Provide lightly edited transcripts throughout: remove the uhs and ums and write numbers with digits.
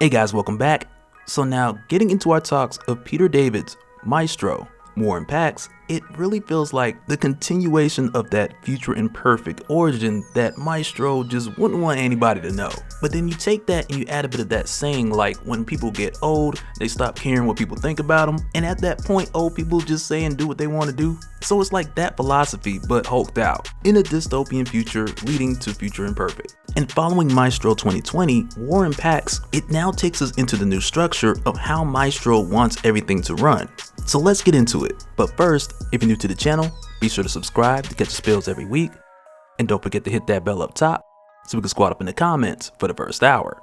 Hey guys, welcome back. So now, getting into our talks of Peter David's Maestro, War and Pax, it really feels like the continuation of that future imperfect origin that Maestro just wouldn't want anybody to know. But then you take that and you add a bit of that saying like when people get old, they stop caring what people think about them, and at that point old people just say and do what they want to do. So it's like that philosophy but hulked out, in a dystopian future leading to future imperfect. And following Maestro 2020, War and Pax, it now takes us into the new structure of how Maestro wants everything to run. So let's get into it. But first, if you're new to the channel, be sure to subscribe to catch the spills every week. And don't forget to hit that bell up top so we can squat up in the comments for the first hour.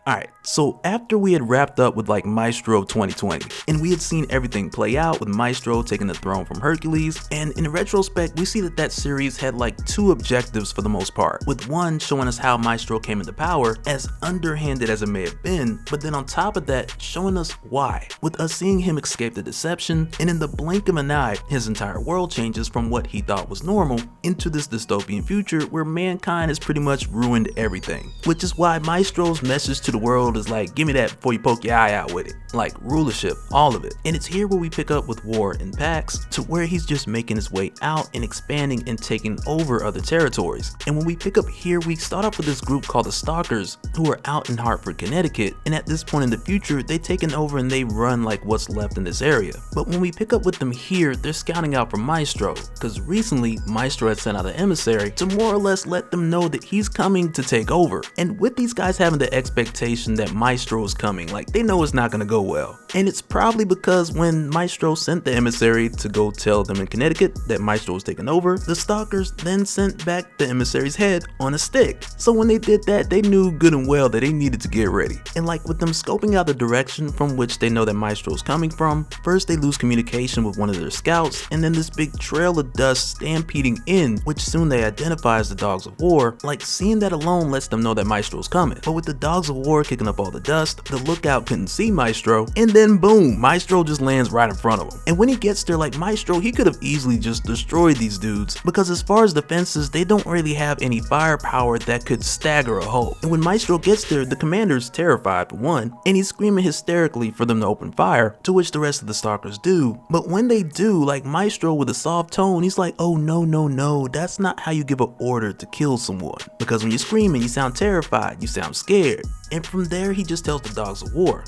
Alright, so after we had wrapped up with like Maestro 2020, and we had seen everything play out with Maestro taking the throne from Hercules, and in retrospect we see that that series had like two objectives for the most part, with one showing us how Maestro came into power, as underhanded as it may have been, but then on top of that showing us why, with us seeing him escape the deception, and in the blink of an eye his entire world changes from what he thought was normal into this dystopian future where mankind has pretty much ruined everything, which is why Maestro's message to the world is like, give me that before you poke your eye out with it, like rulership, all of it. And it's here where we pick up with War and Pax, to where he's just making his way out and expanding and taking over other territories. And when we pick up here, we start off with this group called the Stalkers, who are out in Hartford, Connecticut, and at this point in the future they taken over and they run like what's left in this area. But when we pick up with them here, they're scouting out for Maestro, because recently Maestro had sent out an emissary to more or less let them know that he's coming to take over. And with these guys having the expectation that Maestro is coming, like they know it's not gonna go well. And it's probably because when Maestro sent the emissary to go tell them in Connecticut that Maestro was taking over, the Stalkers then sent back the emissary's head on a stick. So when they did that, they knew good and well that they needed to get ready. And like with them scoping out the direction from which they know that Maestro is coming from, first they lose communication with one of their scouts, and then this big trail of dust stampeding in, which soon they identify as the Dogs of War. Like seeing that alone lets them know that Maestro is coming. But with the Dogs of War kicking up all the dust, the lookout couldn't see Maestro, and then boom, Maestro just lands right in front of him. And when he gets there, like Maestro, he could have easily just destroyed these dudes, because as far as defenses, they don't really have any firepower that could stagger a Hulk. And when Maestro gets there, the commander's terrified for one, and he's screaming hysterically for them to open fire, to which the rest of the Stalkers do. But when they do, like Maestro with a soft tone, he's like, oh no, that's not how you give an order to kill someone, because when you're screaming, you sound terrified, you sound scared. And from there, he just tells the Dogs of War,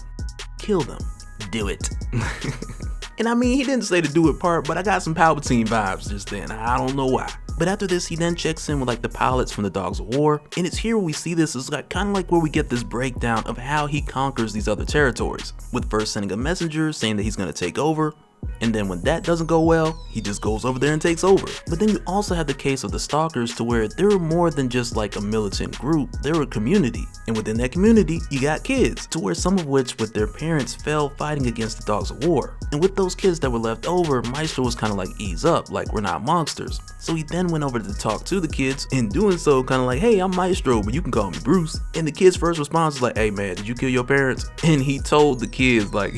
kill them, do it. And I mean, he didn't say the do it part, but I got some Palpatine vibes just then, I don't know why. But after this, he then checks in with like the pilots from the Dogs of War, and it's here where we see this is like kind of like where we get this breakdown of how he conquers these other territories, with first sending a messenger saying that he's going to take over, and then when that doesn't go well, he just goes over there and takes over. But then you also have the case of the Stalkers, to where they're more than just like a militant group, they're a community. And within that community, you got kids, to where some of which with their parents fell fighting against the Dogs of War. And with those kids that were left over, Maestro was kind of like, ease up, like we're not monsters. So he then went over to talk to the kids, in doing so kind of like, hey, I'm Maestro, but you can call me Bruce. And the kid's first response was like, hey man, did you kill your parents? And he told the kids like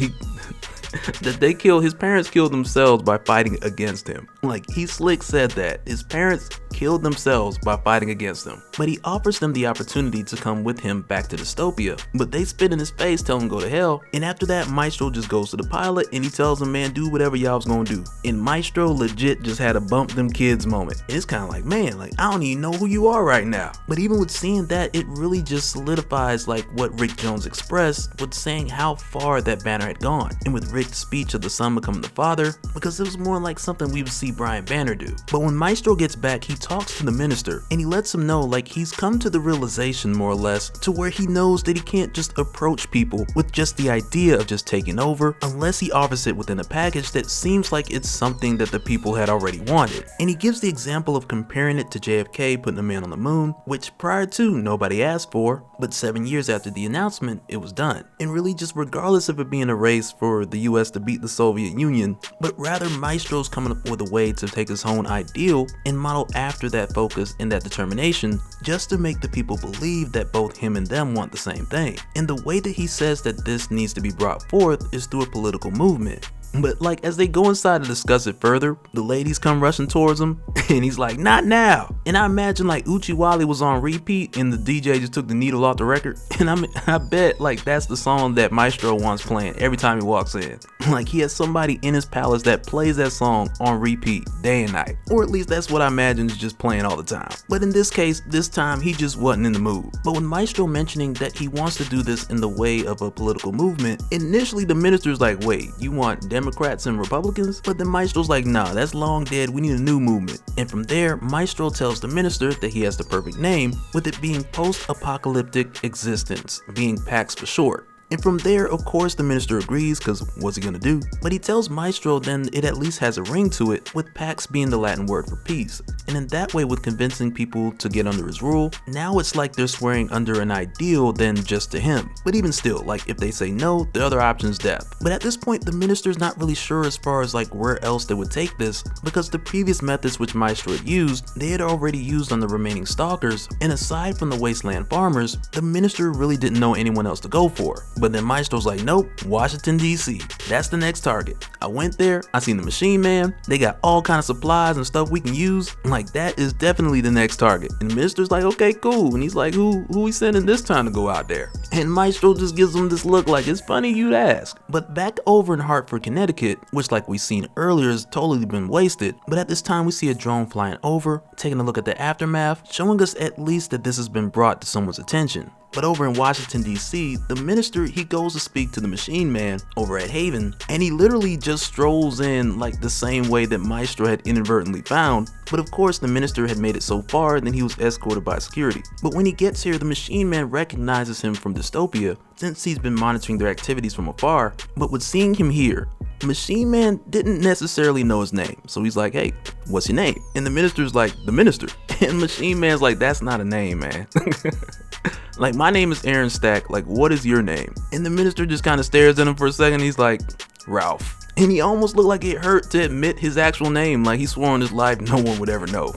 that his parents killed themselves by fighting against him. Like he slick said that his parents killed themselves by fighting against him. But he offers them the opportunity to come with him back to dystopia, but they spit in his face, tell him go to hell. And after that, Maestro just goes to the pilot and he tells him, man, do whatever y'all was gonna do. And Maestro legit just had a bump them kids moment. And it's kind of like, man, like I don't even know who you are right now. But even with seeing that, it really just solidifies like what Rick Jones expressed with saying how far that banner had gone. And with Rick's speech of the son becoming the father, because it was more like something we would see Brian Banner do. But when Maestro gets back, he talks to the minister and he lets him know like he's come to the realization more or less, to where he knows that he can't just approach people with just the idea of just taking over, unless he offers it within a package that seems like it's something that the people had already wanted. And he gives the example of comparing it to JFK putting a man on the moon, which prior to nobody asked for, but 7 years after the announcement, it was done. And really just regardless of it being a race for the US to beat the Soviet Union, but rather Maestro's coming up with a way to take his own ideal and model after that focus and that determination, just to make the people believe that both him and them want the same thing. And the way that he says that this needs to be brought forth is through a political movement. But like as they go inside to discuss it further, the ladies come rushing towards him and he's like, not now. And I imagine like Uchiwali was on repeat and the DJ just took the needle off the record. And I bet like that's the song that Maestro wants playing every time he walks in. Like he has somebody in his palace that plays that song on repeat day and night. Or at least that's what I imagine is just playing all the time. But in this case, this time he just wasn't in the mood. But when Maestro mentioning that he wants to do this in the way of a political movement, initially the minister's like, wait, you want Democrats and Republicans? But then Maestro's like, nah, that's long dead, we need a new movement. And from there, Maestro tells the minister that he has the perfect name, with it being post-apocalyptic existence, being PAX for short. And from there, of course, the minister agrees, because what's he gonna do? But he tells Maestro then it at least has a ring to it, with Pax being the Latin word for peace. And in that way, with convincing people to get under his rule, now it's like they're swearing under an ideal than just to him. But even still, like if they say no, the other option is death. But at this point, the minister's not really sure as far as like where else they would take this, because the previous methods which Maestro had used, they had already used on the remaining Stalkers, and aside from the Wasteland Farmers, the minister really didn't know anyone else to go for. But then Maestro's like, nope, Washington DC, that's the next target. I went there, I seen the Machine Man, they got all kind of supplies and stuff we can use, like that is definitely the next target. And the minister's like, okay, cool. And he's like, who we sending this time to go out there? And Maestro just gives him this look like, it's funny you'd ask. But back over in Hartford, Connecticut, which like we seen earlier has totally been wasted, but at this time we see a drone flying over, taking a look at the aftermath, showing us at least that this has been brought to someone's attention. But over in Washington DC, the minister, he goes to speak to the Machine Man over at Haven, and he literally just strolls in like the same way that Maestro had inadvertently found. But of course the minister had made it so far, then he was escorted by security. But when he gets here, the Machine Man recognizes him from Dystopia, since he's been monitoring their activities from afar. But with seeing him here, Machine Man didn't necessarily know his name, so he's like, hey, what's your name? And the minister's like, the minister. And Machine Man's like, that's not a name, man. Like, my name is Aaron Stack, like, what is your name? And the minister just kind of stares at him for a second, he's like, Ralph. And he almost looked like it hurt to admit his actual name, like he swore on his life no one would ever know.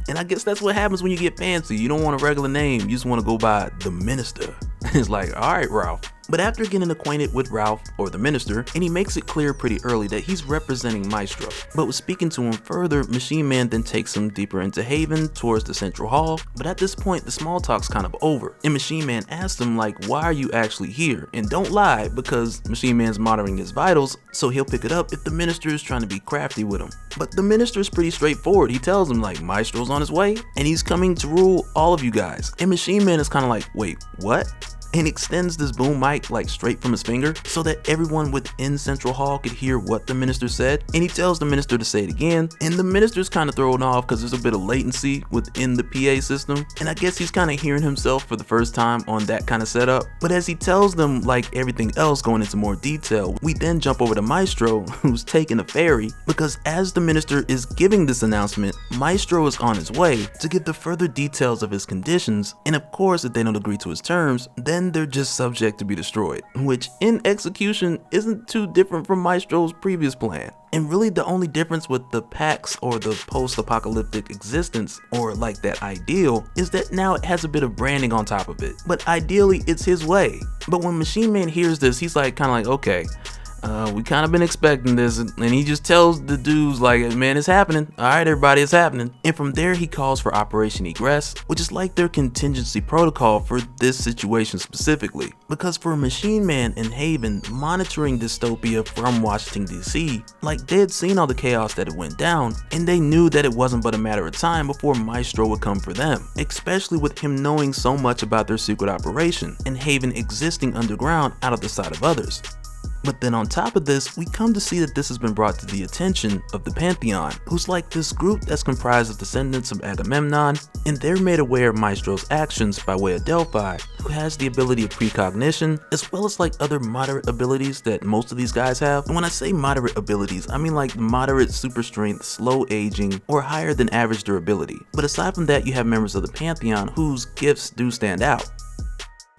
And I guess that's what happens when you get fancy. You don't want a regular name, you just want to go by the minister. It's like, alright, Ralph. But after getting acquainted with Ralph, or the minister, and he makes it clear pretty early that he's representing Maestro. But with speaking to him further, Machine Man then takes him deeper into Haven, towards the Central Hall. But at this point, the small talk's kind of over. And Machine Man asks him like, why are you actually here? And don't lie, because Machine Man's monitoring his vitals, so he'll pick it up if the minister is trying to be crafty with him. But the minister's pretty straightforward. He tells him like, Maestro's on his way, and he's coming to rule all of you guys. And Machine Man is kind of like, wait, what? And extends this boom mic like straight from his finger so that everyone within Central Hall could hear what the minister said. And he tells the minister to say it again, and the minister's kind of thrown off because there's a bit of latency within the PA system, and I guess he's kind of hearing himself for the first time on that kind of setup. But as he tells them like everything else going into more detail, we then jump over to Maestro, who's taking a ferry, because as the minister is giving this announcement, Maestro is on his way to give the further details of his conditions, and of course if they don't agree to his terms, then they're just subject to be destroyed, which in execution isn't too different from Maestro's previous plan. And really the only difference with the PAX, or the post-apocalyptic existence, or like that ideal, is that now it has a bit of branding on top of it. But ideally it's his way. But when Machine Man hears this, he's like kind of like, okay, we kind of been expecting this, and he just tells the dudes like, man, it's happening. All right, everybody, it's happening. And from there, he calls for Operation Egress, which is like their contingency protocol for this situation specifically. Because for Machine Man and Haven monitoring Dystopia from Washington DC, like they had seen all the chaos that it went down, and they knew that it wasn't but a matter of time before Maestro would come for them, especially with him knowing so much about their secret operation, and Haven existing underground out of the sight of others. But then on top of this, we come to see that this has been brought to the attention of the Pantheon, who's like this group that's comprised of descendants of Agamemnon, and they're made aware of Maestro's actions by way of Delphi, who has the ability of precognition, as well as like other moderate abilities that most of these guys have. And when I say moderate abilities, I mean like moderate super strength, slow aging, or higher than average durability. But aside from that, you have members of the Pantheon whose gifts do stand out.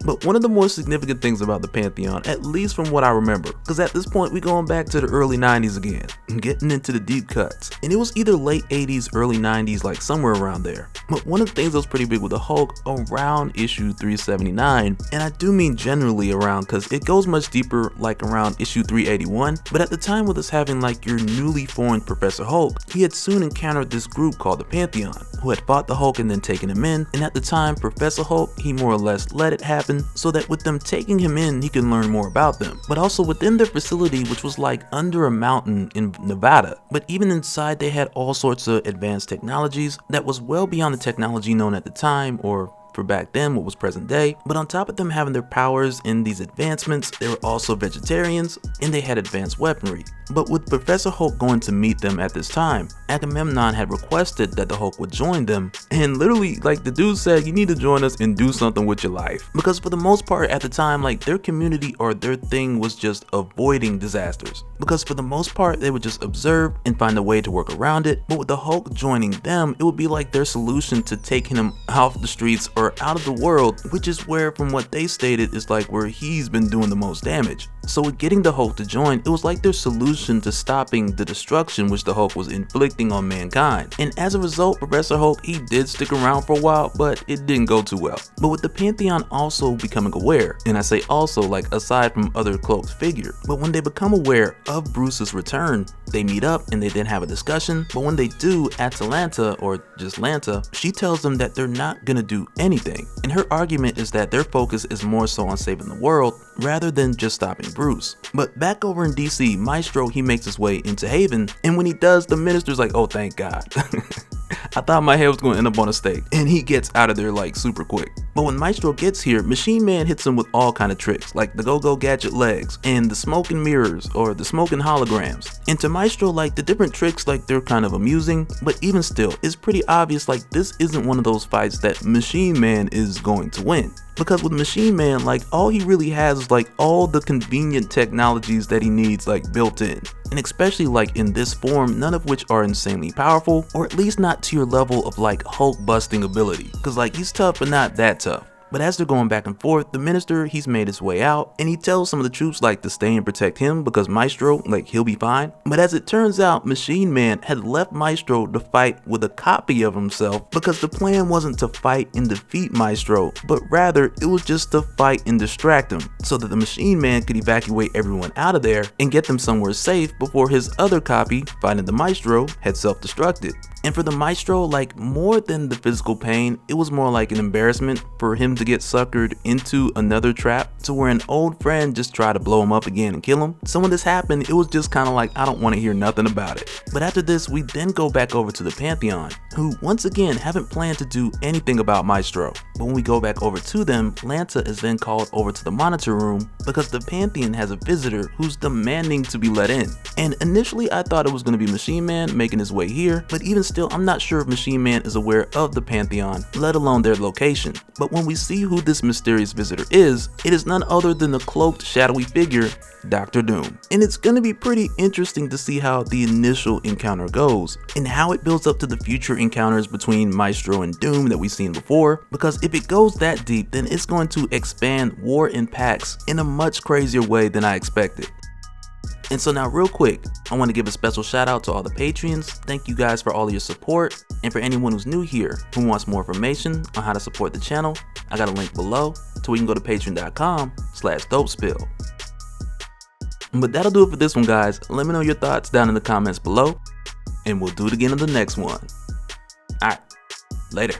But one of the more significant things about the Pantheon, at least from what I remember, because at this point we going back to the early 90s again, getting into the deep cuts, and it was either late 80s, early 90s, like somewhere around there. But one of the things that was pretty big with the Hulk around issue 379, and I do mean generally around because it goes much deeper like around issue 381, but at the time with us having like your newly formed Professor Hulk, he had soon encountered this group called the Pantheon, who had fought the Hulk and then taken him in, and at the time Professor Hulk, he more or less let it happen so that with them taking him in, he can learn more about them. But also within their facility, which was like under a mountain in Nevada, but even inside they had all sorts of advanced technologies that was well beyond the technology known at the time, or for back then what was present day. But on top of them having their powers in these advancements, they were also vegetarians and they had advanced weaponry. But with Professor Hulk going to meet them at this time, Agamemnon had requested that the Hulk would join them, and literally like the dude said, you need to join us and do something with your life, because for the most part at the time, like their community or their thing was just avoiding disasters, because for the most part they would just observe and find a way to work around it. But with the Hulk joining them, it would be like their solution to taking him off the streets or out of the world, which is where, from what they stated, is like where he's been doing the most damage. So with getting the Hulk to join, it was like their solution to stopping the destruction which the Hulk was inflicting on mankind. And as a result, Professor Hulk, he did stick around for a while, but it didn't go too well. But with the Pantheon also becoming aware, and I say also like aside from other cloaked figure, but when they become aware of Bruce's return, they meet up and they then have a discussion. But when they do, Atalanta, or just Lanta, she tells them that they're not gonna do anything. And her argument is that their focus is more so on saving the world rather than just stopping Bruce. But back over in DC, Maestro, he makes his way into Haven, and when he does, the minister's like, oh thank God. I thought my head was going to end up on a stake, and he gets out of there like super quick. But when Maestro gets here, Machine Man hits him with all kind of tricks, like the go-go gadget legs, and the smoking mirrors, or the smoking holograms. And to Maestro, like the different tricks, like they're kind of amusing, but even still, it's pretty obvious like this isn't one of those fights that Machine Man is going to win. Because with Machine Man, like all he really has is like all the convenient technologies that he needs like built in. And especially like in this form, none of which are insanely powerful, or at least not to your level of like Hulk busting ability. Cause like he's tough but not that tough. But as they're going back and forth, the minister, he's made his way out, and he tells some of the troops like to stay and protect him because Maestro, like he'll be fine. But as it turns out, Machine Man had left Maestro to fight with a copy of himself, because the plan wasn't to fight and defeat Maestro, but rather it was just to fight and distract him, so that the Machine Man could evacuate everyone out of there and get them somewhere safe before his other copy, fighting the Maestro, had self-destructed. And for the Maestro, like more than the physical pain, it was more like an embarrassment for him to get suckered into another trap to where an old friend just tried to blow him up again and kill him. So when this happened, it was just kind of like, I don't want to hear nothing about it. But after this, we then go back over to the Pantheon, who once again haven't planned to do anything about Maestro. But when we go back over to them, Lanta is then called over to the monitor room because the Pantheon has a visitor who's demanding to be let in. And initially I thought it was going to be Machine Man making his way here, but even still, I'm not sure if Machine Man is aware of the Pantheon, let alone their location. But when we see who this mysterious visitor is, it is none other than the cloaked shadowy figure, Dr. Doom. And it's gonna be pretty interesting to see how the initial encounter goes, and how it builds up to the future encounters between Maestro and Doom that we've seen before, because if it goes that deep, then it's going to expand War in Pax in a much crazier way than I expected. And so now real quick, I want to give a special shout out to all the Patreons. Thank you guys for all of your support. And for anyone who's new here who wants more information on how to support the channel, I got a link below to where you can go to patreon.com/dopespill. But that'll do it for this one, guys. Let me know your thoughts down in the comments below, and we'll do it again in the next one. Alright, later.